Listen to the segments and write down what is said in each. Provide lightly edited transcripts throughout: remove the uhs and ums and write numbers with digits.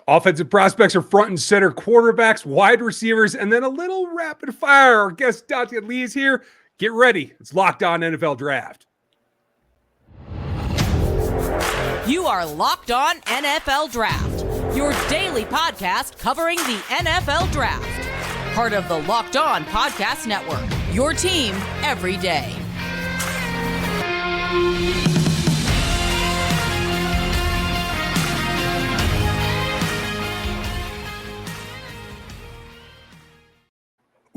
Offensive prospects are front and center, quarterbacks, wide receivers, and then a little rapid fire. Our guest Diante Lee is here. Get ready. It's Locked On NFL Draft. You are Locked On NFL Draft, your daily podcast covering the NFL Draft. Part of the Locked On Podcast Network, your team every day.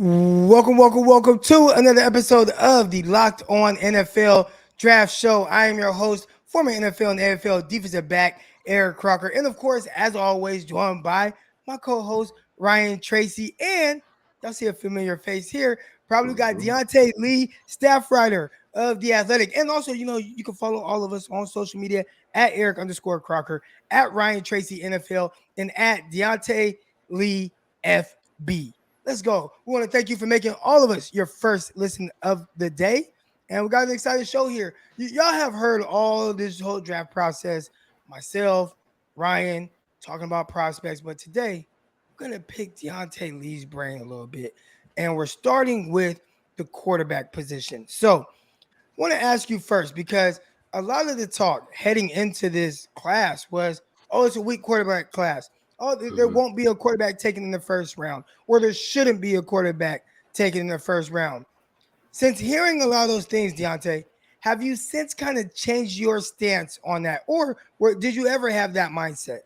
Welcome to another episode of the Locked On NFL Draft Show. I am your host, former NFL and AFL defensive back, Eric Crocker. And of course, as always, joined by my co-host, Ryan Tracy. And y'all see a familiar face here. Probably got Diante Lee, staff writer of The Athletic. And also, you can follow all of us on social media at Eric_Crocker, at Ryan Tracy NFL, and at Diante Lee FB. Let's go. We want to thank you for making all of us your first listen of the day. And we got an exciting show here. Y'all have heard all of this whole draft process. Myself, Ryan, talking about prospects. But today, we're going to pick Diante Lee's brain a little bit. And we're starting with the quarterback position. So I want to ask you first, because a lot of the talk heading into this class was, oh, it's a weak quarterback class. Oh, there won't be a quarterback taken in the first round, or there shouldn't be a quarterback taken in the first round. Since hearing a lot of those things, Diante, have you since kind of changed your stance on that, or did you ever have that mindset?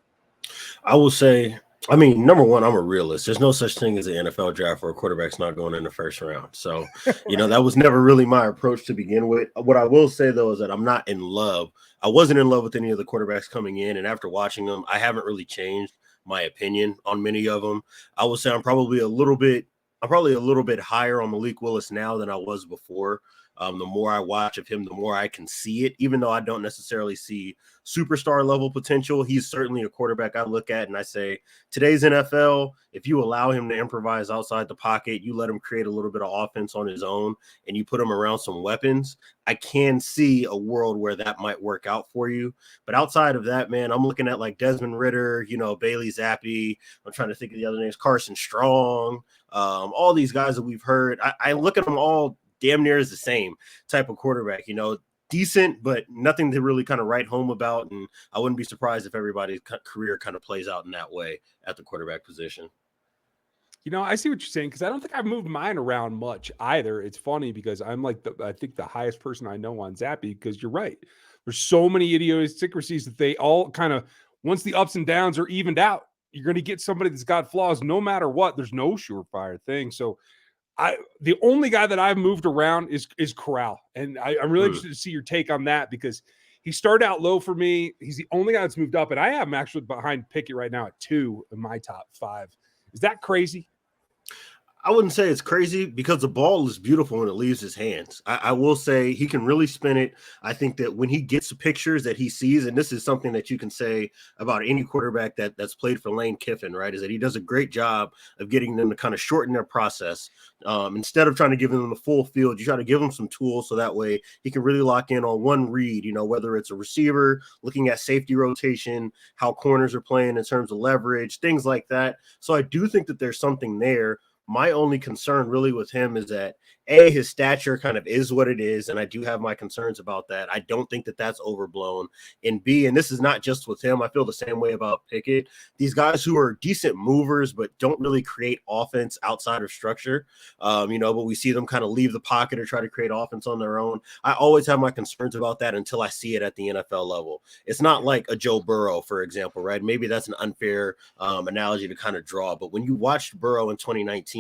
I will say, number one, I'm a realist. There's no such thing as an NFL draft where a quarterback's not going in the first round. So, that was never really my approach to begin with. What I will say, though, is that I'm not in love. I wasn't in love with any of the quarterbacks coming in, and after watching them, I haven't really changed my opinion on many of them. I would say I'm probably a little bit higher on Malik Willis now than I was before. The more I watch of him, the more I can see it. Even though I don't necessarily see superstar level potential, he's certainly a quarterback I look at and I say, today's NFL, if you allow him to improvise outside the pocket, you let him create a little bit of offense on his own, and you put him around some weapons, I can see a world where that might work out for you. But outside of that, man, I'm looking at like Desmond Ridder, Bailey Zappi. I'm trying to think of the other names, Carson Strong, all these guys that we've heard. I look at them all damn near as the same type of quarterback, decent, but nothing to really kind of write home about. And I wouldn't be surprised if everybody's career kind of plays out in that way at the quarterback position. I see what you're saying, because I don't think I've moved mine around much either. It's funny because I'm I think the highest person I know on Zappi, because you're right. There's so many idiosyncrasies that they all kind of, once the ups and downs are evened out, you're going to get somebody that's got flaws no matter what. There's no surefire thing. So the only guy that I've moved around is Corral. And I'm really interested to see your take on that, because he started out low for me. He's the only guy that's moved up, and I have him actually behind Pickett right now at 2 in my top 5. Is that crazy? I wouldn't say it's crazy, because the ball is beautiful when it leaves his hands. I will say he can really spin it. I think that when he gets the pictures that he sees, and this is something that you can say about any quarterback that's played for Lane Kiffin, right, is that he does a great job of getting them to kind of shorten their process. Instead of trying to give them the full field, you try to give them some tools so that way he can really lock in on one read, whether it's a receiver, looking at safety rotation, how corners are playing in terms of leverage, things like that. So I do think that there's something there. My only concern really with him is that A, his stature kind of is what it is, and I do have my concerns about that. I don't think that that's overblown. And B, and this is not just with him, I feel the same way about Pickett. These guys who are decent movers but don't really create offense outside of structure, but we see them kind of leave the pocket or try to create offense on their own. I always have my concerns about that until I see it at the NFL level. It's not like a Joe Burrow, for example, right? Maybe that's an unfair analogy to kind of draw, but when you watched Burrow in 2019,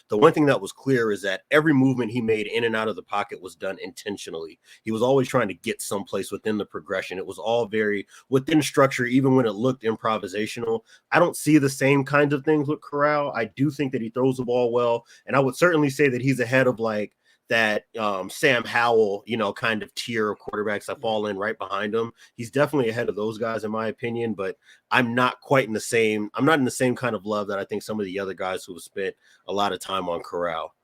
the one thing that was clear is that every movement he made in and out of the pocket was done intentionally. He was always trying to get someplace within the progression. It was all very within structure, even when it looked improvisational. I don't see the same kinds of things with Corral. I do think that he throws the ball well, and I would certainly say that he's ahead of like that Sam Howell, kind of tier of quarterbacks that fall in right behind him. He's definitely ahead of those guys in my opinion, but I'm not in the same kind of love that I think some of the other guys who have spent a lot of time on Corral.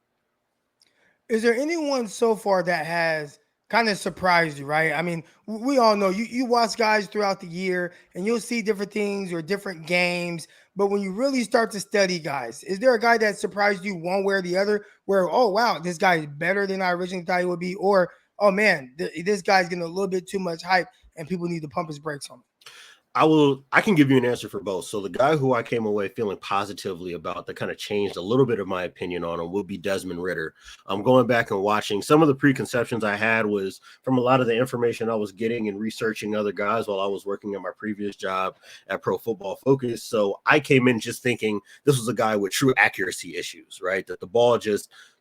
Is there anyone so far that has kind of surprised you, right? I mean, we all know you watch guys throughout the year and you'll see different things or different games. But when you really start to study guys, is there a guy that surprised you one way or the other where, oh, wow, this guy is better than I originally thought he would be? Or, oh, man, this guy's getting a little bit too much hype and people need to pump his brakes on him? I can give you an answer for both. So the guy who I came away feeling positively about that kind of changed a little bit of my opinion on him would be Desmond Ridder. I'm going back and watching some of the preconceptions I had was from a lot of the information I was getting and researching other guys while I was working at my previous job at Pro Football Focus. So I came in just thinking this was a guy with true accuracy issues, right? That the ball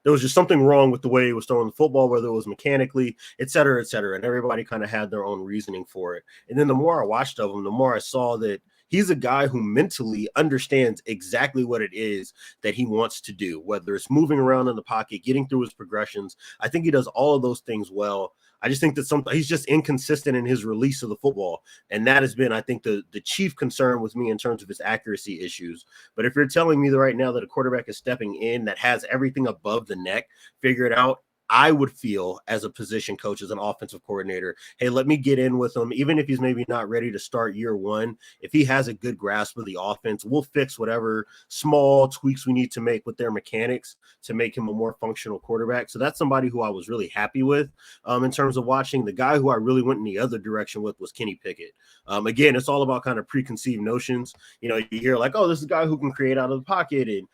there was just something wrong with the way he was throwing the football, whether it was mechanically, et cetera, et cetera. And everybody kind of had their own reasoning for it. And then the more I watched of him, the more I saw that he's a guy who mentally understands exactly what it is that he wants to do, whether it's moving around in the pocket, getting through his progressions. I think he does all of those things well. I just think that he's just inconsistent in his release of the football. And that has been, I think, the chief concern with me in terms of his accuracy issues. But if you're telling me that right now that a quarterback is stepping in that has everything above the neck figured out, I would feel as a position coach, as an offensive coordinator, hey, let me get in with him. Even if he's maybe not ready to start year one, if he has a good grasp of the offense, we'll fix whatever small tweaks we need to make with their mechanics to make him a more functional quarterback. So that's somebody who I was really happy with in terms of watching. The guy who I really went in the other direction with was Kenny Pickett. Again, it's all about kind of preconceived notions. You hear like, oh, this is a guy who can create out of the pocket and,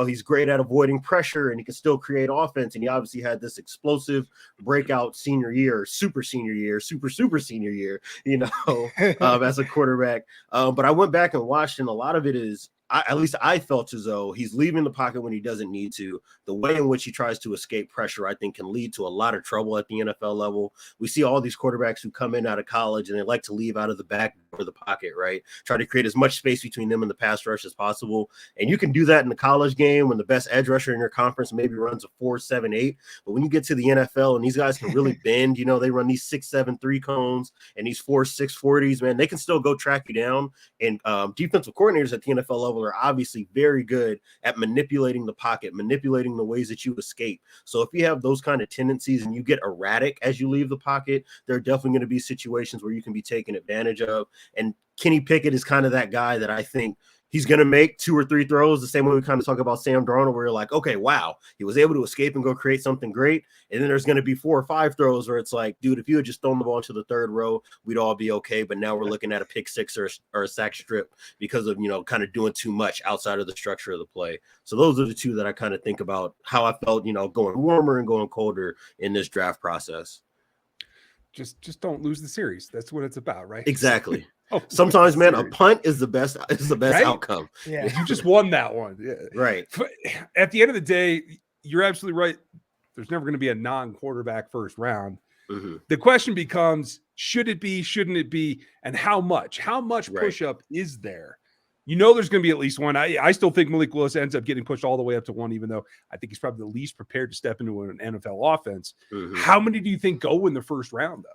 he's great at avoiding pressure and he can still create offense. And he obviously had this explosive breakout senior year, super senior year, super senior year, as a quarterback. But I went back and watched, and a lot of it is, at least I felt as though he's leaving the pocket when he doesn't need to. The way in which he tries to escape pressure, I think, can lead to a lot of trouble at the NFL level. We see all these quarterbacks who come in out of college and they like to leave out of the back of the pocket, right? Try to create as much space between them and the pass rush as possible. And you can do that in the college game when the best edge rusher in your conference maybe runs a 4.78. But when you get to the NFL and these guys can really bend, they run these 6.7 3 cones and these 4.6 40s, man, they can still go track you down. And defensive coordinators at the NFL level are obviously very good at manipulating the pocket, manipulating the ways that you escape. So if you have those kind of tendencies and you get erratic as you leave the pocket, there are definitely going to be situations where you can be taken advantage of. And Kenny Pickett is kind of that guy that I think he's going to make 2 or 3 throws the same way we kind of talk about Sam Darnold, where you're like, okay, wow, he was able to escape and go create something great. And then there's going to be 4 or 5 throws where it's like, dude, if you had just thrown the ball into the third row, we'd all be okay. But now we're looking at a pick six or a sack strip because of, kind of doing too much outside of the structure of the play. So those are the 2 that I kind of think about how I felt, going warmer and going colder in this draft process. Just don't lose the series. That's what it's about, right? Exactly. Sometimes, man, a punt is the best right? outcome. Yeah, you just won that one. Yeah. Right. At the end of the day, you're absolutely right. There's never going to be a non-quarterback first round. Mm-hmm. The question becomes, should it be, shouldn't it be, and how much? How much push-up is there? There's going to be at least one. I still think Malik Willis ends up getting pushed all the way up to 1, even though I think he's probably the least prepared to step into an NFL offense. Mm-hmm. How many do you think go in the first round, though?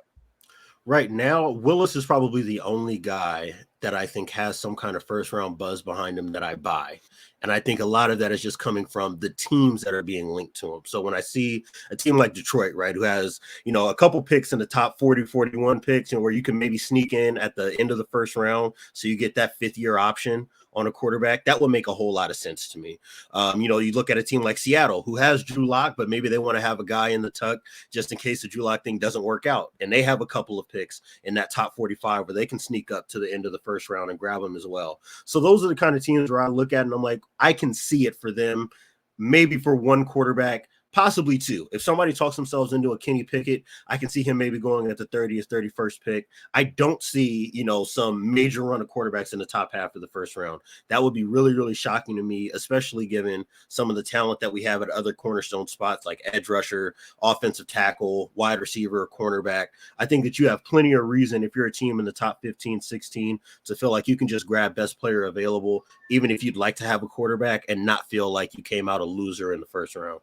Right now, Willis is probably the only guy that I think has some kind of first round buzz behind him that I buy. And I think a lot of that is just coming from the teams that are being linked to him. So when I see a team like Detroit, right, who has, a couple picks in the top 40, 41 picks, where you can maybe sneak in at the end of the first round so you get that 5th-year option on a quarterback, that would make a whole lot of sense to me. You look at a team like Seattle who has Drew Lock, but maybe they want to have a guy in the tuck just in case the Drew Lock thing doesn't work out. And they have a couple of picks in that top 45 where they can sneak up to the end of the first round and grab them as well. So those are the kind of teams where I look at and I'm like, I can see it for them, maybe for one quarterback, possibly 2. If somebody talks themselves into a Kenny Pickett, I can see him maybe going at the 30th, 31st pick. I don't see, some major run of quarterbacks in the top half of the first round. That would be really, really shocking to me, especially given some of the talent that we have at other cornerstone spots like edge rusher, offensive tackle, wide receiver, cornerback. I think that you have plenty of reason if you're a team in the top 15, 16 to feel like you can just grab best player available, even if you'd like to have a quarterback and not feel like you came out a loser in the first round.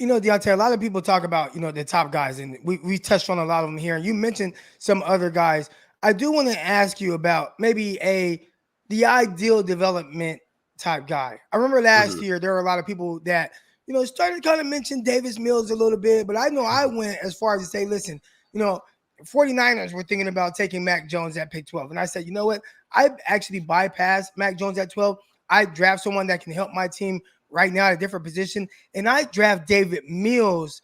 Diante, a lot of people talk about, the top guys, and we touched on a lot of them here. And you mentioned some other guys. I do want to ask you about maybe the ideal development type guy. I remember last year, there were a lot of people that, started to kind of mention Davis Mills a little bit, but I know I went as far as to say, listen, 49ers were thinking about taking Mac Jones at pick 12. And I said, you know what? I actually bypassed Mac Jones at 12. I draft someone that can help my team right now at a different position. And I draft Davis Mills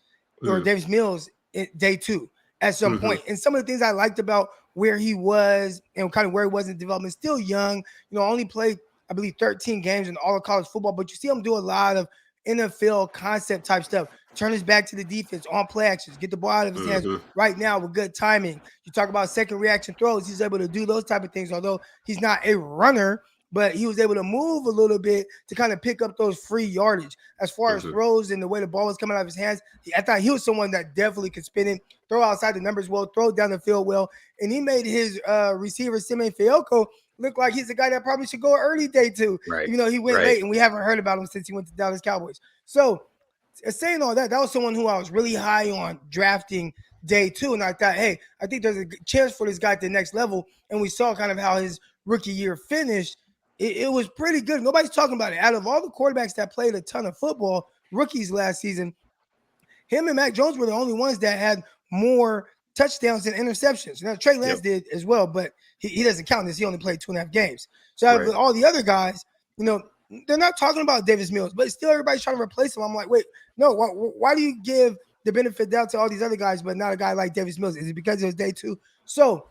at day 2 at some point. And some of the things I liked about where he was and kind of where he was in development, still young, only played, I believe, 13 games in all of college football, but you see him do a lot of NFL concept type stuff. Turn his back to the defense on play actions, get the ball out of his hands right now with good timing. You talk about second reaction throws. He's able to do those type of things, although he's not a runner, but he was able to move a little bit to kind of pick up those free yardage. As far as throws and the way the ball was coming out of his hands, I thought he was someone that definitely could spin it, throw outside the numbers well, throw down the field well, and he made his receiver, Simeon Fayoko, look like he's a guy that probably should go early day 2. Right. He went late, and we haven't heard about him since he went to Dallas Cowboys. So saying all that, that was someone who I was really high on drafting day 2. And I thought, hey, I think there's a chance for this guy at the next level. And we saw kind of how his rookie year finished. It was pretty good. Nobody's talking about it. Out of all the quarterbacks that played a ton of football, rookies last season, him and Mac Jones were the only ones that had more touchdowns than interceptions. Now, Trey Lance did as well, but he doesn't count this. He only played 2.5 games. So out of all the other guys, they're not talking about Davis Mills, but still everybody's trying to replace him. I'm like, wait, no, why do you give the benefit down to all these other guys, but not a guy like Davis Mills? Is it because it was day 2? So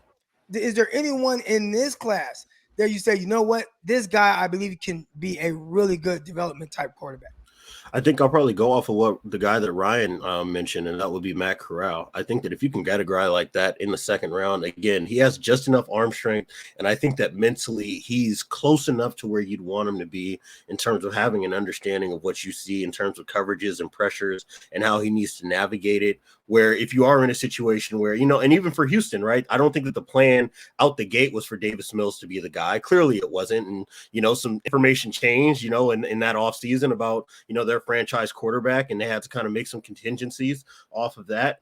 is there anyone in this class that you say, you know what, this guy, I believe, can be a really good development type quarterback? I think I'll probably go off of what the guy that Ryan mentioned, and that would be Matt Corral. I think that if you can get a guy like that in the second round, again, he has just enough arm strength, and I think that mentally he's close enough to where you'd want him to be in terms of having an understanding of what you see in terms of coverages and pressures and how he needs to navigate it. Where if you are in a situation where, and even for Houston, right, I don't think that the plan out the gate was for Davis Mills to be the guy. Clearly it wasn't. And, some information changed, in that offseason about, their franchise quarterback, and they had to kind of make some contingencies off of that.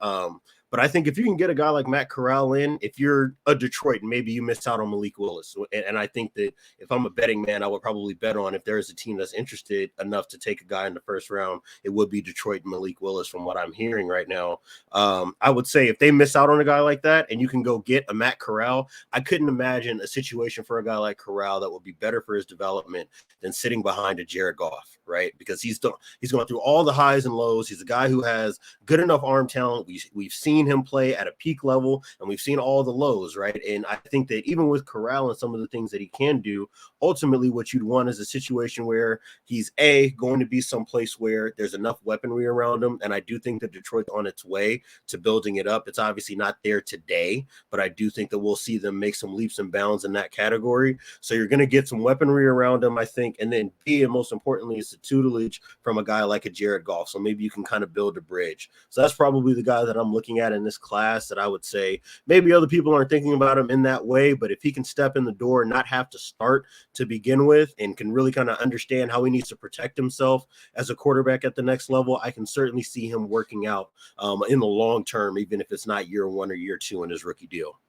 But I think if you can get a guy like Matt Corral in, if you're a Detroit, maybe you missed out on Malik Willis. And I think that if I'm a betting man, I would probably bet on if there is a team that's interested enough to take a guy in the first round, it would be Detroit and Malik Willis from what I'm hearing right now. I would say if they miss out on a guy like that and you can go get a Matt Corral, I couldn't imagine a situation for a guy like Corral that would be better for his development than sitting behind a Jared Goff, right? Because he's going through all the highs and lows. He's a guy who has good enough arm talent. We've seen him play at a peak level, and we've seen all the lows, right? And I think that even with Corral and some of the things that he can do, ultimately what you'd want is a situation where he's going to be someplace where there's enough weaponry around him. And I do think that Detroit's on its way to building it up. It's obviously not there today, but I do think that we'll see them make some leaps and bounds in that category. So you're going to get some weaponry around him, I think. And then and most importantly, is the tutelage from a guy like a Jared Goff. So maybe you can kind of build a bridge. So that's probably the guy that I'm looking at in this class that I would say maybe other people aren't thinking about him in that way, but if he can step in the door and not have to start to begin with and can really kind of understand how he needs to protect himself as a quarterback at the next level, I can certainly see him working out in the long term, even if it's not year 1 or year 2 in his rookie deal.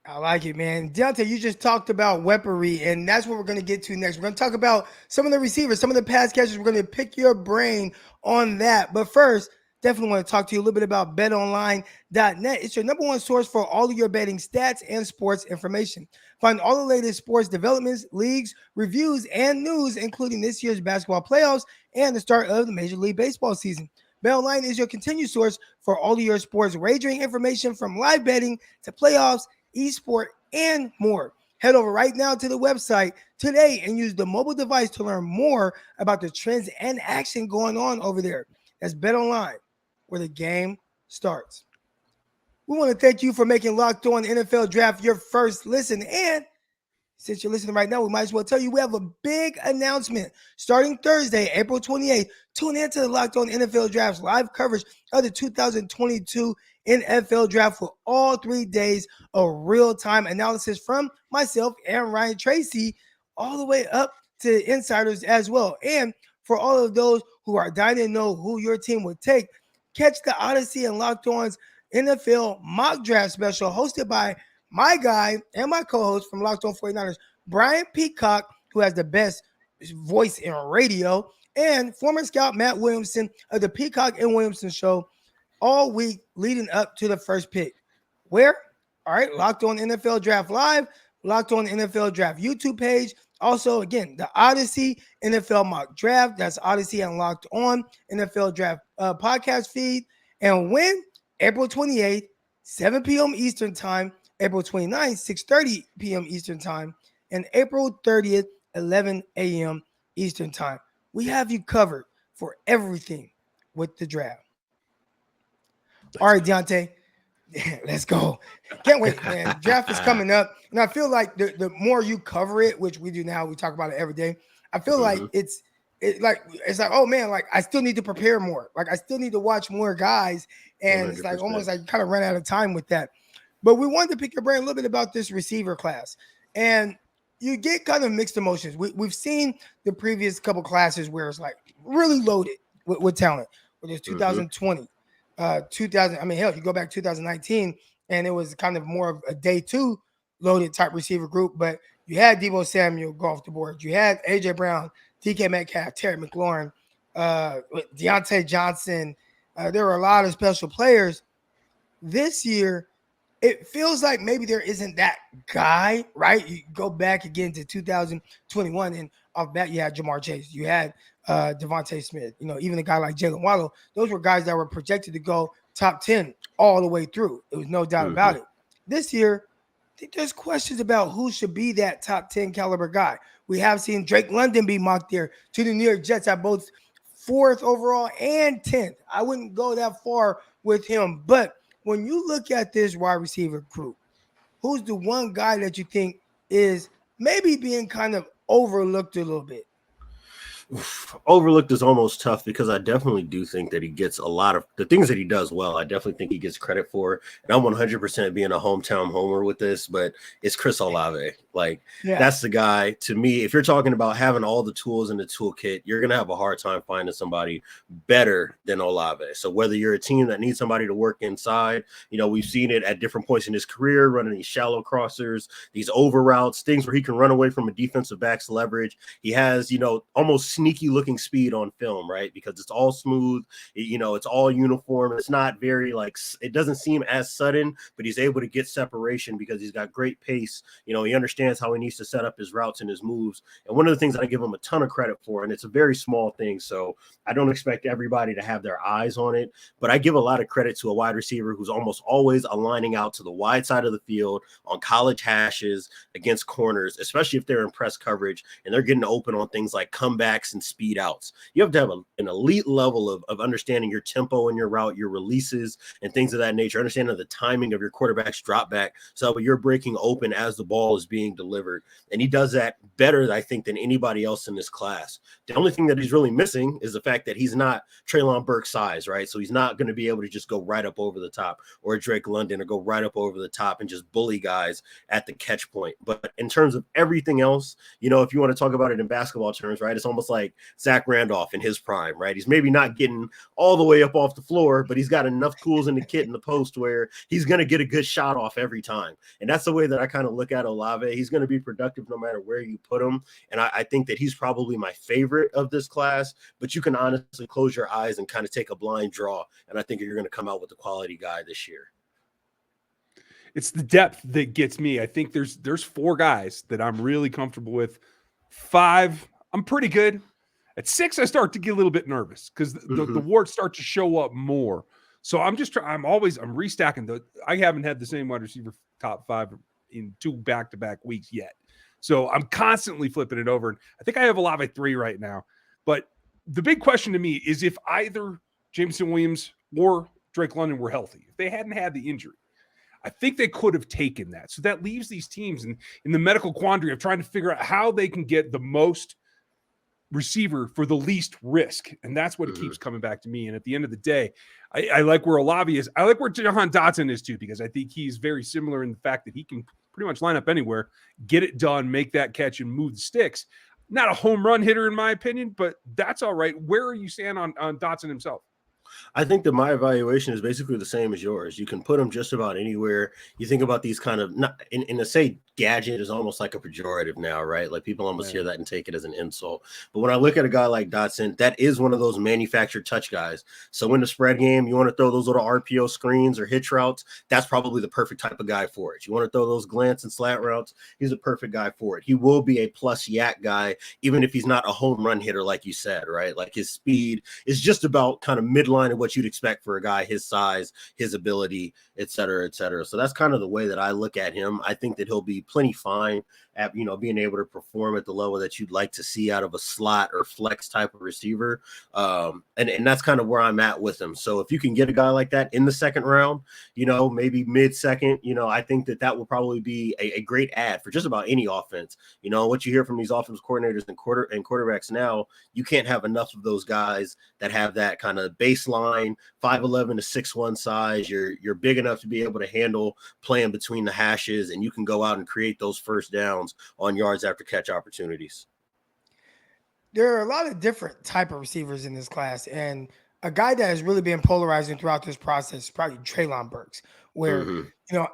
I like it, man. Diante, you just talked about weaponry, and that's what we're going to get to next. We're going to talk about some of the receivers, some of the pass catchers. We're going to pick your brain on that. But first, definitely want to talk to you a little bit about BetOnline.net. It's your number one source for all of your betting stats and sports information. Find all the latest sports developments, leagues, reviews, and news, including this year's basketball playoffs and the start of the Major League Baseball season. BetOnline is your continued source for all of your sports wagering information, from live betting to playoffs, eSport, and more. Head over right now to the website today and use the mobile device to learn more about the trends and action going on over there. That's BetOnline, where the game starts. We want to thank you for making Locked On NFL Draft your first listen. And since you're listening right now, we might as well tell you we have a big announcement starting Thursday, April 28th. Tune in to the Locked On NFL Draft's live coverage of the 2022 NFL Draft for all 3 days of real-time analysis from myself and Ryan Tracy, all the way up to insiders as well. And for all of those who are dying to know who your team would take, catch the Odyssey and Locked On's NFL mock draft special hosted by my guy and my co-host from Locked On 49ers, Brian Peacock, who has the best voice in radio, and former scout Matt Williamson of the Peacock and Williamson Show all week leading up to the first pick. Where? All right, Locked On NFL Draft Live, Locked On NFL Draft YouTube page. Also, again, the Odyssey NFL Mock Draft. That's Odyssey and Locked On NFL Draft podcast feed. And when? April 28th, 7 p.m. Eastern Time. April 29th, 6:30 p.m. Eastern Time. And April 30th, 11 a.m. Eastern Time. We have you covered for everything with the draft. All right, Diante. Let's go. Can't wait, man. Draft is coming up. And I feel like the more you cover it, which we do now, we talk about it every day. I feel like it's like, oh man, like I still need to prepare more. Like I still need to watch more guys. And 100%. It's like almost like you kind of run out of time with that. But we wanted to pick your brain a little bit about this receiver class. And you get kind of mixed emotions. We've seen the previous couple classes where it's like really loaded with talent. Whether it's 2020. 2000, I mean, hell, you go back 2019, and it was kind of more of a day two loaded type receiver group. But you had Deebo Samuel go off the board. You had AJ Brown, DK Metcalf, Terry McLaurin, Deontay Johnson. There were a lot of special players. This year, it feels like maybe there isn't that guy, right? You go back again to 2021, and off bat, you had Jamar Chase. You had Devontae Smith, even a guy like Jalen Waddle. Those were guys that were projected to go top 10 all the way through. There was no doubt about it. This year, I think there's questions about who should be that top 10 caliber guy. We have seen Drake London be mocked there to the New York Jets at both 4th overall and 10th. I wouldn't go that far with him. But when you look at this wide receiver group, who's the one guy that you think is maybe being kind of overlooked a little bit? Overlooked is almost tough because I definitely do think that he gets a lot of the things that he does well. I definitely think he gets credit for, and I'm 100% being a hometown homer with this, but it's Chris Olave. Like that's the guy to me. If you're talking about having all the tools in the toolkit, you're going to have a hard time finding somebody better than Olave. So whether you're a team that needs somebody to work inside, we've seen it at different points in his career, running these shallow crossers, these over routes, things where he can run away from a defensive back's leverage. He has, almost sneaky looking speed on film, right? Because it's all smooth, it's all uniform. It's not very it doesn't seem as sudden, but he's able to get separation because he's got great pace. He understands how he needs to set up his routes and his moves. And one of the things that I give him a ton of credit for, and it's a very small thing, so I don't expect everybody to have their eyes on it, but I give a lot of credit to a wide receiver who's almost always aligning out to the wide side of the field on college hashes against corners, especially if they're in press coverage and they're getting open on things like comebacks and speed outs. You have to have an elite level of understanding your tempo and your route, your releases and things of that nature, understanding the timing of your quarterback's drop back so you're breaking open as the ball is being delivered. And he does that better, I think, than anybody else in this class. The only thing that he's really missing is the fact that he's not Treylon Burks size, right? So he's not going to be able to just go right up over the top, or Drake London, or go right up over the top and just bully guys at the catch point. But in terms of everything else, if you want to talk about it in basketball terms, right, it's almost like Zach Randolph in his prime, right? He's maybe not getting all the way up off the floor, but he's got enough tools in the kit in the post where he's going to get a good shot off every time. And that's the way that I kind of look at Olave. He's going to be productive no matter where you put him. And I think that he's probably my favorite of this class, but you can honestly close your eyes and kind of take a blind draw. And I think you're going to come out with a quality guy this year. It's the depth that gets me. I think there's 4 guys that I'm really comfortable with. 5, I'm pretty good. At 6, I start to get a little bit nervous because the warts start to show up more. So I'm restacking. I haven't had the same wide receiver top 5 in 2 back-to-back weeks yet. So I'm constantly flipping it over. And I think I have Olave 3 right now. But the big question to me is if either Jameson Williams or Drake London were healthy, if they hadn't had the injury, I think they could have taken that. So that leaves these teams in the medical quandary of trying to figure out how they can get the most receiver for the least risk. And that's what it keeps coming back to me. And at the end of the day, I like where Olave is. I like where Jahan Dotson is too, because I think he's very similar in the fact that he can pretty much line up anywhere, get it done, make that catch and move the sticks. Not a home run hitter in my opinion, but that's all right. Where are you standing on Dotson himself? I think that my evaluation is basically the same as yours. You can put him just about anywhere. You think about these kind of, not in a say gadget is almost like a pejorative now, right? Like people almost hear that and take it as an insult. But when I look at a guy like Dotson, that is one of those manufactured touch guys. So in the spread game, you want to throw those little RPO screens or hitch routes, that's probably the perfect type of guy for it. You want to throw those glance and slat routes, he's a perfect guy for it. He will be a plus yak guy, even if he's not a home run hitter, like you said, right? Like his speed is just about kind of midline of what you'd expect for a guy his size, his ability, et cetera, et cetera. So that's kind of the way that I look at him. I think that he'll be plenty fine at, being able to perform at the level that you'd like to see out of a slot or flex type of receiver. And that's kind of where I'm at with him. So if you can get a guy like that in the second round, maybe mid-second, I think that will probably be a great add for just about any offense. What you hear from these offensive coordinators and quarterbacks now, you can't have enough of those guys that have that kind of baseline 5'11" to 6'1" size. You're big enough to be able to handle playing between the hashes, and you can go out and create those first downs on yards after catch opportunities. There are a lot of different type of receivers in this class, and a guy that has really been polarizing throughout this process is probably Treylon Burks, where,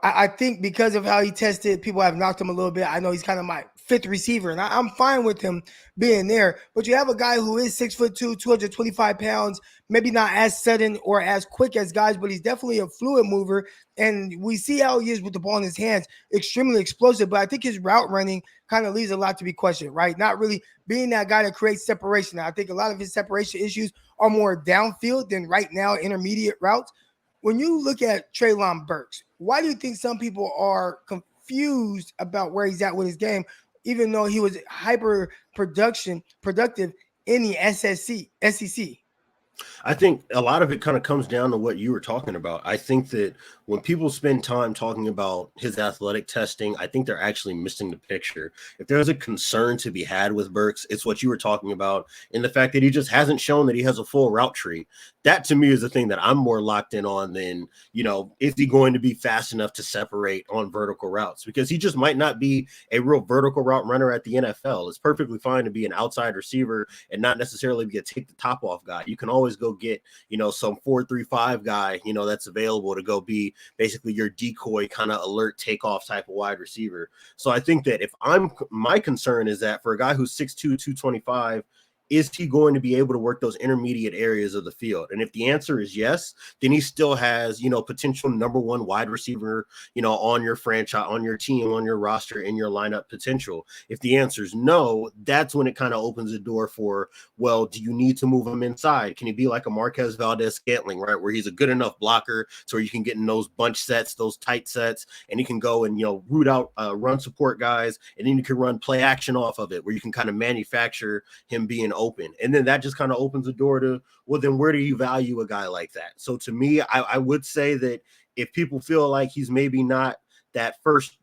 I think because of how he tested, people have knocked him a little bit. I know he's kind of my fifth receiver, and I'm fine with him being there. But you have a guy who is 6'2", 225 pounds, maybe not as sudden or as quick as guys, but he's definitely a fluid mover. And we see how he is with the ball in his hands, extremely explosive. But I think his route running kind of leaves a lot to be questioned, right? Not really being that guy that creates separation. I think a lot of his separation issues are more downfield than right now intermediate routes. When you look at Treylon Burks, why do you think some people are confused about where he's at with his game, even though he was hyper productive in the SEC? I think a lot of it kind of comes down to what you were talking about. I think that when people spend time talking about his athletic testing, I think they're actually missing the picture. If there's a concern to be had with Burks, it's what you were talking about, and the fact that he just hasn't shown that he has a full route tree. That to me is the thing that I'm more locked in on than, is he going to be fast enough to separate on vertical routes? Because he just might not be a real vertical route runner at the NFL. It's perfectly fine to be an outside receiver and not necessarily be a take the top off guy. You can always go get, some 4.35 guy, that's available to go be basically your decoy kind of alert takeoff type of wide receiver. So I think that my concern is that for a guy who's 6'2", 225, is he going to be able to work those intermediate areas of the field? And if the answer is yes, then he still has, potential number one wide receiver, on your franchise, on your team, on your roster, in your lineup potential. If the answer is no, that's when it kind of opens the door for, well, do you need to move him inside? Can he be like a Marquez Valdez-Scantling, right? Where he's a good enough blocker so you can get in those bunch sets, those tight sets, and he can go and, root out run support guys, and then you can run play action off of it where you can kind of manufacture him being open. And then that just kind of opens the door to, well, then where do you value a guy like that? So to me, I would say that if people feel like he's maybe not that first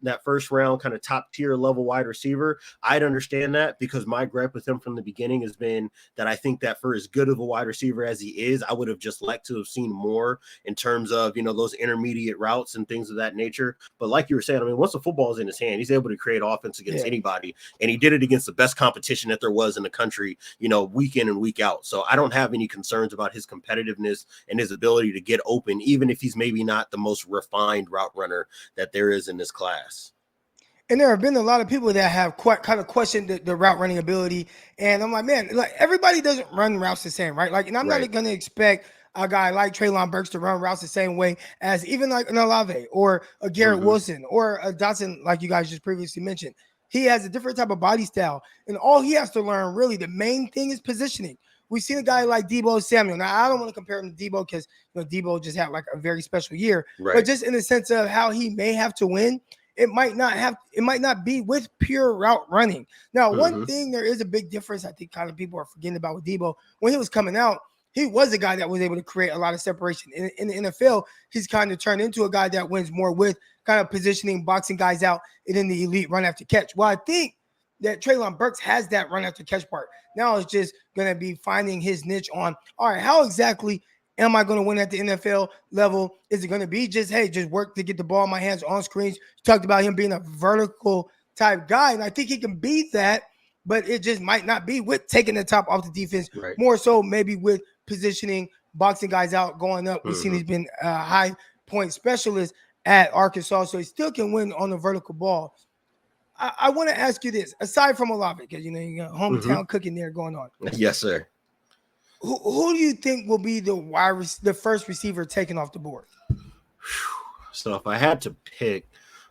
round kind of top tier level wide receiver, I'd understand that, because my gripe with him from the beginning has been that I think that for as good of a wide receiver as he is, I would have just liked to have seen more in terms of, those intermediate routes and things of that nature. But like you were saying, I mean, once the football is in his hand, he's able to create offense against anybody. And he did it against the best competition that there was in the country, week in and week out. So I don't have any concerns about his competitiveness and his ability to get open, even if he's maybe not the most refined route runner that there is in this class. And there have been a lot of people that have kind of questioned the route running ability. And I'm like, man, like everybody doesn't run routes the same, right? Like, and I'm not going to expect a guy like Treylon Burks to run routes the same way as even like an Olave or a Garrett Wilson or a Dotson, like you guys just previously mentioned. He has a different type of body style, and all he has to learn, really, the main thing is positioning. We've seen a guy like Deebo Samuel. Now, I don't want to compare him to Deebo because Deebo just had like a very special year. Right. But just in the sense of how he may have to win, it might not be with pure route running. Now, one thing, there is a big difference I think kind of people are forgetting about with Deebo. When he was coming out, he was a guy that was able to create a lot of separation. In the NFL, he's kind of turned into a guy that wins more with kind of positioning, boxing guys out, and then the elite run after catch. Well, I think that Treylon Burks has that run after catch part. Now it's just going to be finding his niche on, all right, how exactly am I going to win at the NFL level? Is it going to be just work to get the ball in my hands on screens? You talked about him being a vertical type guy, and I think he can be that, but it just might not be with taking the top off the defense. Right. More so maybe with positioning, boxing guys out, going up. We've seen he's been a high point specialist at Arkansas, so he still can win on the vertical ball. I want to ask you this. Aside from Olave, because you got hometown cooking there going on. Yes, sir. Who do you think will be the first receiver taken off the board? So if I had to pick,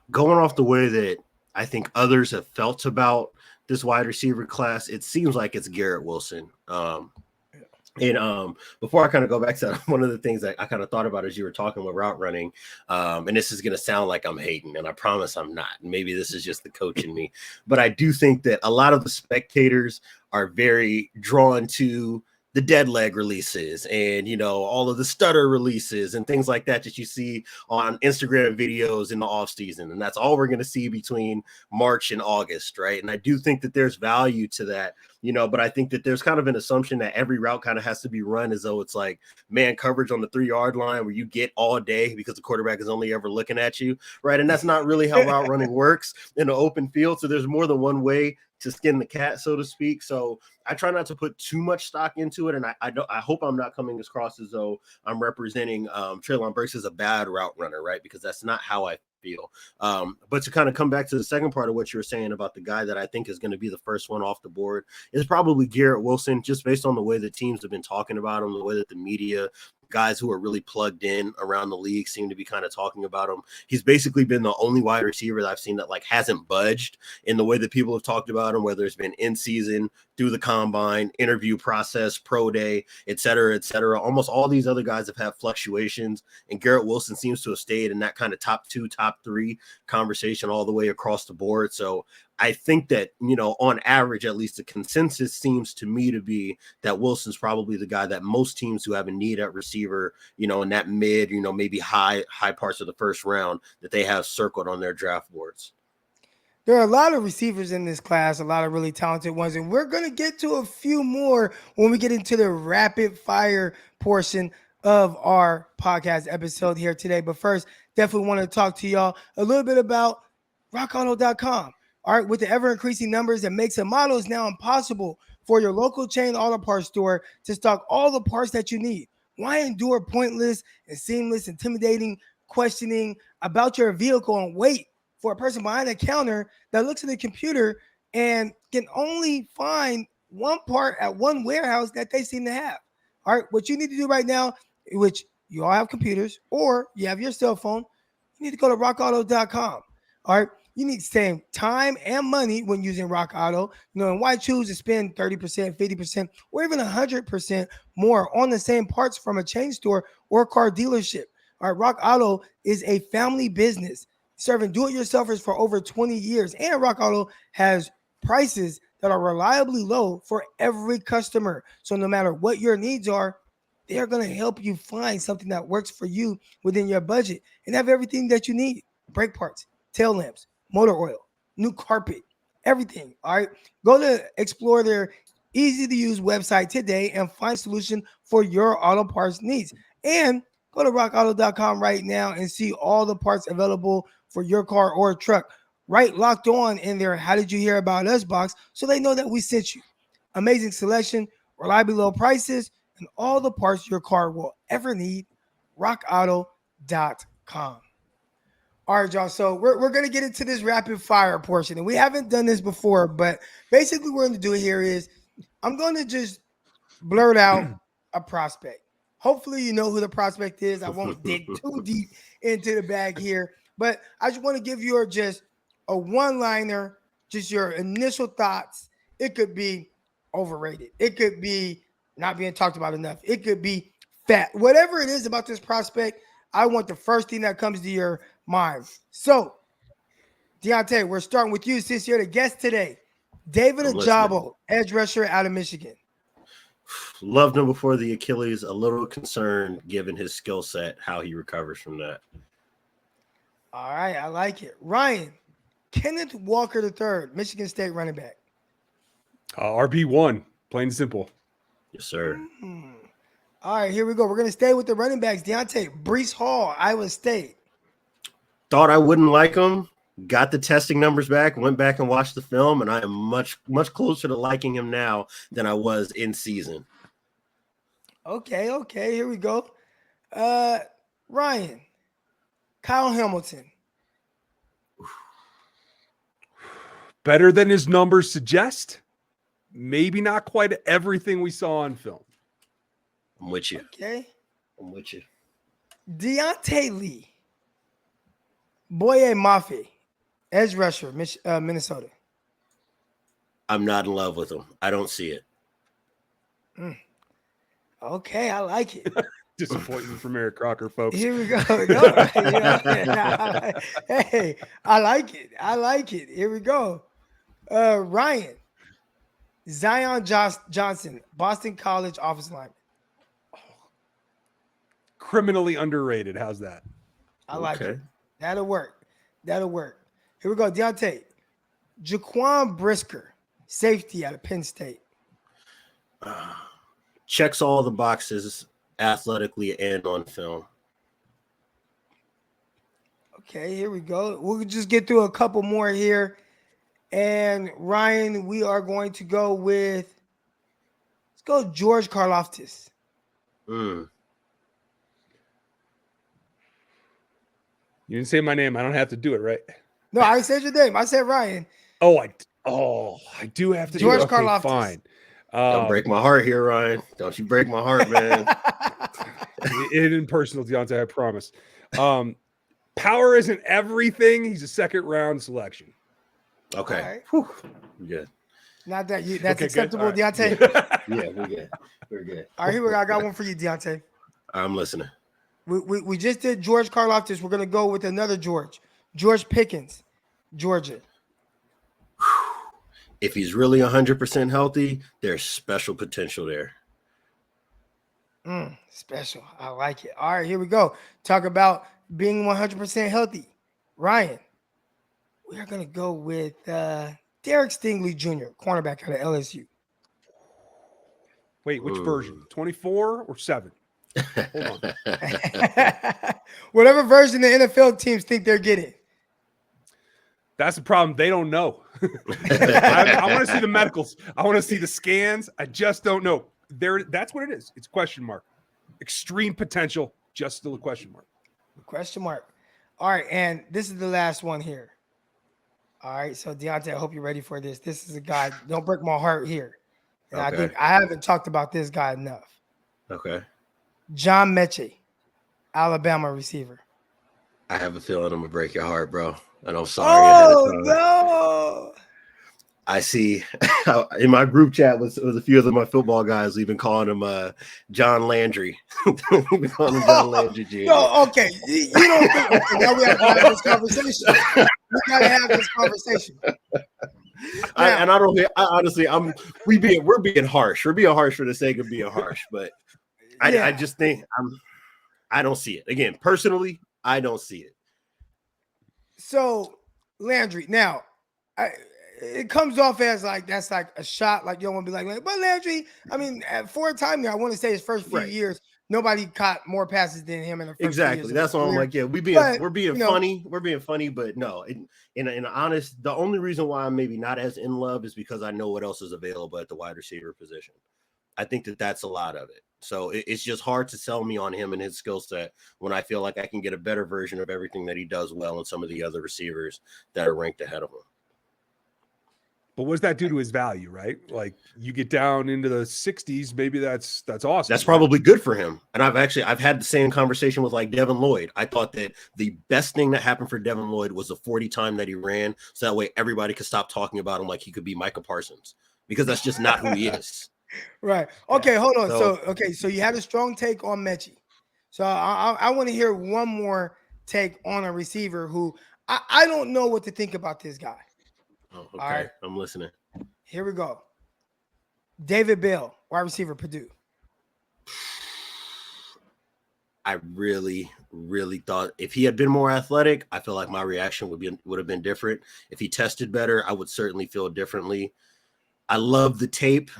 going off the way that I think others have felt about this wide receiver class, it seems like it's Garrett Wilson. And before I kind of go back to that, one of the things that I kind of thought about as you were talking about route running, and this is going to sound like I'm hating, and I promise I'm not. Maybe this is just the coach in me, but I do think that a lot of the spectators are very drawn to the dead leg releases and, all of the stutter releases and things like that you see on Instagram videos in the off season. And that's all we're going to see between March and August. Right. And I do think that there's value to that, but I think that there's kind of an assumption that every route kind of has to be run as though it's like man coverage on the 3-yard line where you get all day because the quarterback is only ever looking at you. Right. And that's not really how route running works in the open field. So there's more than one way to skin the cat, so to speak. So I try not to put too much stock into it. And I hope I'm not coming across as though I'm representing Treylon Burks as a bad route runner, right? Because that's not how I feel. But to kind of come back to the second part of what you were saying about the guy that I think is going to be the first one off the board is probably Garrett Wilson, just based on the way that teams have been talking about him, the way that the media, guys who are really plugged in around the league seem to be kind of talking about him. He's basically been the only wide receiver that I've seen that hasn't budged in the way that people have talked about him, whether it's been in season, through the combine, interview process, pro day, et cetera, et cetera. Almost all these other guys have had fluctuations, and Garrett Wilson seems to have stayed in that kind of top 2, top 3 conversation all the way across the board. So I think that, on average, at least the consensus seems to me to be that Wilson's probably the guy that most teams who have a need at receiver, in that mid, maybe high parts of the first round that they have circled on their draft boards. There are a lot of receivers in this class, a lot of really talented ones, and we're going to get to a few more when we get into the rapid fire portion of our podcast episode here today. But first, definitely want to talk to y'all a little bit about rockauto.com. All right, with the ever-increasing numbers that makes a model is now impossible for your local chain auto parts store to stock all the parts that you need. Why endure pointless and seamless, intimidating questioning about your vehicle and wait for a person behind the counter that looks at the computer and can only find one part at one warehouse that they seem to have? All right, what you need to do right now, which you all have computers or you have your cell phone, you need to go to rockauto.com. All right. You need to save time and money when using Rock Auto. And why choose to spend 30%, 50%, or even 100% more on the same parts from a chain store or car dealership? All right, Rock Auto is a family business serving do-it-yourselfers for over 20 years. And Rock Auto has prices that are reliably low for every customer. So no matter what your needs are, they're going to help you find something that works for you within your budget and have everything that you need. Brake parts, tail lamps, motor oil, new carpet, everything. All right. Go to explore their easy-to-use website today and find a solution for your auto parts needs. And go to rockauto.com right now and see all the parts available for your car or truck. Right, locked on in their How Did You Hear About Us box so they know that we sent you. Amazing selection, reliably low prices, and all the parts your car will ever need. rockauto.com. All right, y'all. So we're going to get into this rapid fire portion. And we haven't done this before, but basically what we're going to do here is I'm going to just blurt out a prospect. Hopefully you know who the prospect is. I won't dig too deep into the bag here, but I just want to give you just a one-liner, just your initial thoughts. It could be overrated. It could be not being talked about enough. It could be fat. Whatever it is about this prospect, I want the first thing that comes to your mind. So, Diante, we're starting with you since you're the guest today. David Ojabo, edge rusher out of Michigan. Loved him before the Achilles. A little concerned given his skill set, how he recovers from that. All right, I like it. Ryan, Kenneth Walker III, Michigan State running back. RB1, plain and simple. Yes, sir. Mm-hmm. All right, here we go. We're going to stay with the running backs. Deontay, Breece Hall, Iowa State. Thought I wouldn't like him. Got the testing numbers back, went back and watched the film, and I am much, much closer to liking him now than I was in season. Okay, here we go. Ryan, Kyle Hamilton. Better than his numbers suggest. Maybe not quite everything we saw on film. I'm with you. Okay. I'm with you. Diante Lee. Boye Mafe. Edge rusher, Minnesota. I'm not in love with him. I don't see it. Okay, I like it. Disappointment from Eric Crocker, folks. Here we go. Hey, I like it. I like it. Here we go. Ryan. Zion Johnson, Boston College offensive lineman. Criminally underrated. How's that? I like it. That'll work. That'll work. Here we go. Deontay. Jaquan Brisker, safety out of Penn State. Checks all the boxes athletically and on film. Okay, here we go. We'll just get through a couple more here. And Ryan, we are going to go with, let's go George Karlaftis. You didn't say my name. I don't have to do it, right? No, I said your name. I said Ryan. I do have to George do it. Okay, Karlaftis. fine. Don't break my heart here, Ryan. Don't you break my heart, man. It isn't personal, Deontay, I promise. Power isn't everything. He's a second round selection. Okay. All right. Good. Not that you. That's Okay, acceptable, good. All Deontay. right. Yeah, we're good. We're good. All right, here we go. I got one for you, Deontay. I'm listening. We just did George Karlaftis. We're gonna go with another George. George Pickens, Georgia. If he's really 100% healthy, there's special potential there. Special. I like it. All right, here we go. Talk about being 100% healthy. Ryan, we are going to go with Derek Stingley Jr., cornerback out of LSU. Wait, which version? 24 or 7? Hold on. Whatever version the NFL teams think they're getting. That's the problem. They don't know. I want to see the medicals. I want to see the scans. I just don't know. That's what it is. It's question mark. Extreme potential, just still a question mark. Question mark. All right, and this is the last one here. All right, so Deontay, I hope you're ready for this. This is a guy, don't break my heart here. And I think I haven't talked about this guy enough. Okay. John Mechie, Alabama receiver. I have a feeling I'm going to break your heart, bro. And I'm sorry. Oh, no. I see in my group chat with a few of my football guys, we've been calling him John Landry. We've been calling him John Landry Jr. No, okay. You don't think, okay, now we have to have this conversation. We got to have this conversation. We're being harsh. We're being harsh for the sake of being harsh, but I just think I don't see it. Again, personally, I don't see it. So Landry, now it comes off as like that's like a shot, like you don't want to be like, but Landry, I mean, for a time there, I want to say his first few years, nobody caught more passes than him in the first few years. That's why I'm like, yeah, we're being funny, but no, in honest, the only reason why I'm maybe not as in love is because I know what else is available at the wide receiver position. I think that's a lot of it. So it's just hard to sell me on him and his skill set when I feel like I can get a better version of everything that he does well in some of the other receivers that are ranked ahead of him. But what does that do to his value, right? Like you get down into the 60s, maybe that's awesome. That's probably good for him. And I've had the same conversation with like Devin Lloyd. I thought that the best thing that happened for Devin Lloyd was the 40 time that he ran. So that way everybody could stop talking about him like he could be Micah Parsons, because that's just not who he is. Right. Okay, hold on. So you had a strong take on Mechie. So I want to hear one more take on a receiver who I don't know what to think about this guy. Oh, okay. All right. I'm listening. Here we go. David Bell, wide receiver, Purdue. I really, really thought if he had been more athletic, I feel like my reaction would have been different. If he tested better, I would certainly feel differently. I love the tape.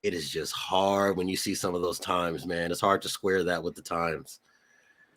It is just hard when you see some of those times, man. It's hard to square that with the times.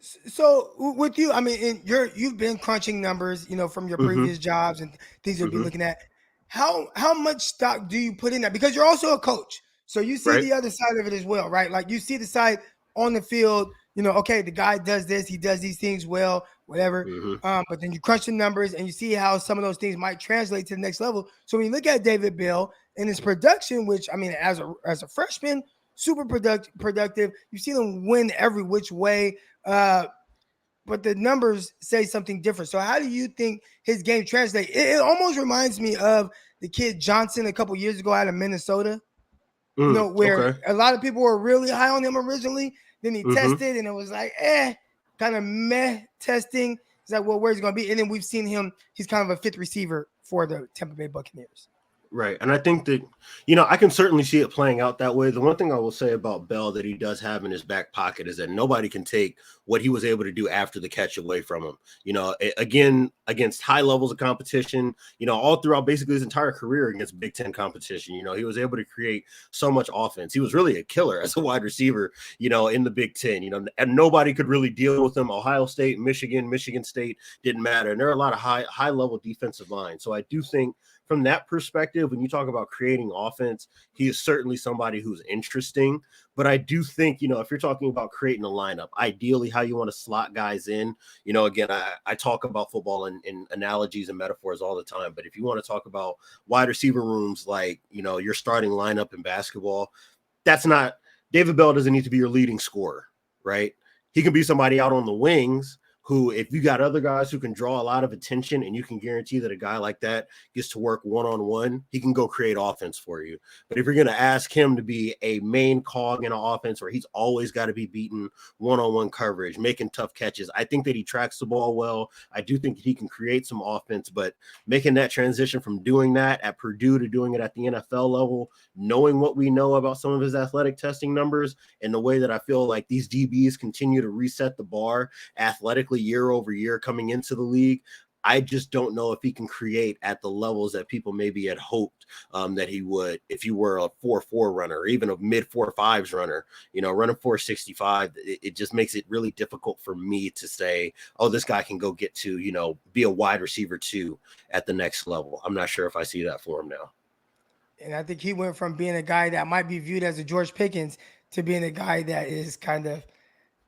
So with you, I mean, you've been crunching numbers, from your previous jobs and things you'll be looking at. How much stock do you put in that? Because you're also a coach, so you see the other side of it as well, right? Like you see the side on the field. Okay, the guy does this, he does these things well. whatever. But then you crunch the numbers and you see how some of those things might translate to the next level. So when you look at David Bell and his production, which I mean, as a freshman, super productive. You see them win every which way. But the numbers say something different. So how do you think his game translates? It almost reminds me of the kid Johnson a couple years ago out of Minnesota. Where a lot of people were really high on him originally. Then he tested and it was like, kind of meh testing. It's like, well, where's he going to be? And then we've seen him. He's kind of a fifth receiver for the Tampa Bay Buccaneers. Right. And I think that, I can certainly see it playing out that way. The one thing I will say about Bell that he does have in his back pocket is that nobody can take what he was able to do after the catch away from him. Again, against high levels of competition, all throughout basically his entire career against Big Ten competition, he was able to create so much offense. He was really a killer as a wide receiver, in the Big Ten, and nobody could really deal with him. Ohio State, Michigan State didn't matter. And there are a lot of high level defensive lines. So I do think from that perspective, when you talk about creating offense, he is certainly somebody who's interesting. But I do think, if you're talking about creating a lineup, ideally how you want to slot guys in, again, I talk about football in analogies and metaphors all the time. But if you want to talk about wide receiver rooms, like, your starting lineup in basketball, David Bell doesn't need to be your leading scorer, right? He can be somebody out on the wings who, if you got other guys who can draw a lot of attention and you can guarantee that a guy like that gets to work one-on-one, he can go create offense for you. But if you're going to ask him to be a main cog in an offense where he's always got to be beating one-on-one coverage, making tough catches, I think that he tracks the ball well. I do think that he can create some offense, but making that transition from doing that at Purdue to doing it at the NFL level, knowing what we know about some of his athletic testing numbers and the way that I feel like these DBs continue to reset the bar athletically year over year coming into the league, I just don't know if he can create at the levels that people maybe had hoped that he would if you were a 4.4 runner or even a mid 4.5s runner, running 4.65. It just makes it really difficult for me to say, oh, this guy can go get to, be a wide receiver too at the next level. I'm not sure if I see that for him now. And I think he went from being a guy that might be viewed as a George Pickens to being a guy that is kind of,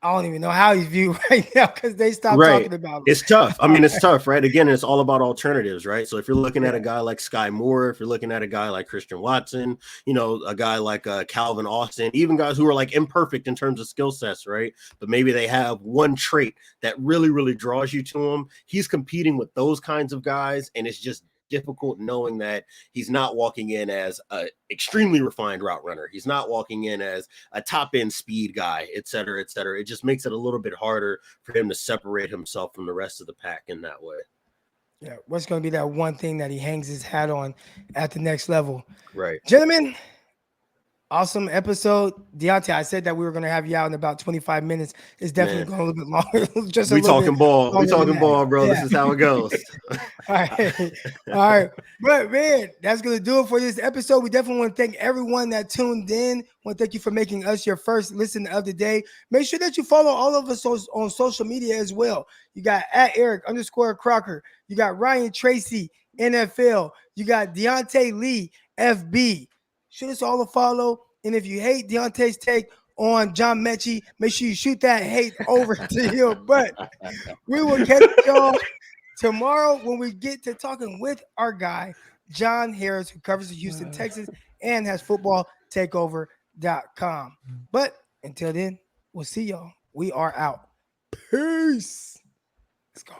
I don't even know how he's viewed right now because they stopped talking about him. It's tough. I mean, it's tough, right? Again, it's all about alternatives, right? So if you're looking at a guy like Sky Moore, if you're looking at a guy like Christian Watson, a guy like Calvin Austin, even guys who are like imperfect in terms of skill sets, right? But maybe they have one trait that really, really draws you to him. He's competing with those kinds of guys, and it's just difficult knowing that he's not walking in as an extremely refined route runner. He's not walking in as a top end speed guy, et cetera, et cetera. It just makes it a little bit harder for him to separate himself from the rest of the pack in that way. Yeah. What's going to be that one thing that he hangs his hat on at the next level? Right. Gentlemen, awesome episode. Diante, I said that we were going to have you out in about 25 minutes. It's definitely going a little bit longer. We talking ball. We talking ball, bro. Yeah. This is how it goes. All right. But, man, that's going to do it for this episode. We definitely want to thank everyone that tuned in. I want to thank you for making us your first listen of the day. Make sure that you follow all of us on social media as well. You got @Eric_Crocker. You got Ryan Tracy, NFL. You got Diante Lee, FB. Shoot us all a follow. And if you hate Deontay's take on John Mechie, make sure you shoot that hate over to him. But we will catch y'all tomorrow when we get to talking with our guy, John Harris, who covers the Houston Texans and has footballtakeover.com. But until then, we'll see y'all. We are out. Peace. Let's go.